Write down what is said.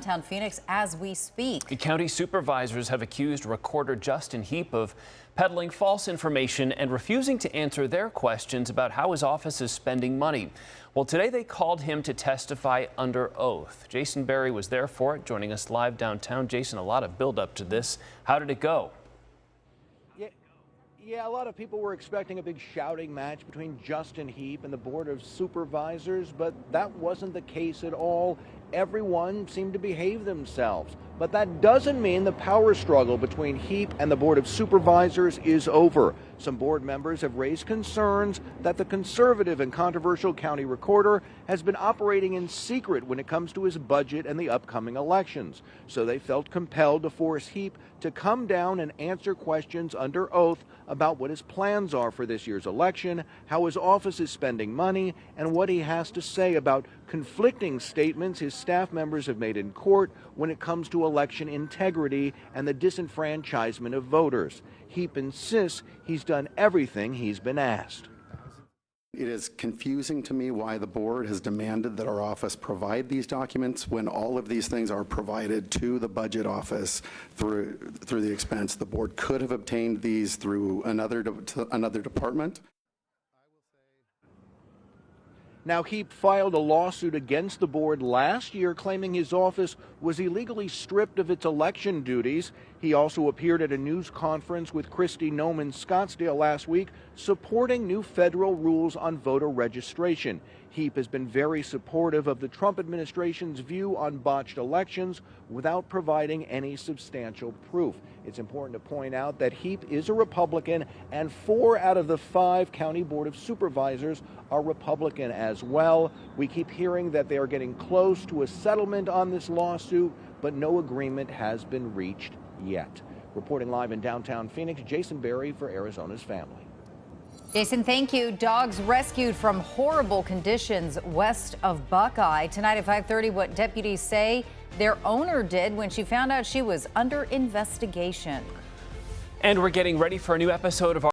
Downtown Phoenix as we speak. County supervisors have accused Recorder Justin Heap of peddling false information and refusing to answer their questions about how his office is spending money. Well, today they called him to testify under oath. Jason Berry was there for it, joining us live downtown. Jason, a lot of buildup to this. How did it go? Yeah, a lot of people were expecting a big shouting match between Justin Heap and the Board of Supervisors, but that wasn't the case at all. Everyone seemed to behave themselves. But that doesn't mean the power struggle between Heap and the Board of Supervisors is over. Some board members have raised concerns that the conservative and controversial county recorder has been operating in secret when it comes to his budget and the upcoming elections. So they felt compelled to force Heap to come down and answer questions under oath about what his plans are for this year's election, how his office is spending money, and what he has to say about conflicting statements his staff members have made in court when it comes to election integrity and the disenfranchisement of voters. Heap insists he's done everything he's been asked. It is confusing to me why the board has demanded that our office provide these documents when all of these things are provided to the budget office through the expense. The board could have obtained these through another department. Now, Heap filed a lawsuit against the board last year claiming his office was illegally stripped of its election duties. He also appeared at a news conference with Kristi Noem in Scottsdale last week supporting new federal rules on voter registration. Heap has been very supportive of the Trump administration's view on botched elections without providing any substantial proof. It's important to point out that Heap is a Republican, and 4 out of the 5 county board of supervisors are Republican as well. We keep hearing that they are getting close to a settlement on this lawsuit, but no agreement has been reached yet. Reporting live in downtown Phoenix, Jason Berry for Arizona's Family. Jason, thank you. Dogs rescued from horrible conditions west of Buckeye. Tonight at 5:30, what deputies say their owner did when she found out she was under investigation. And we're getting ready for a new episode of our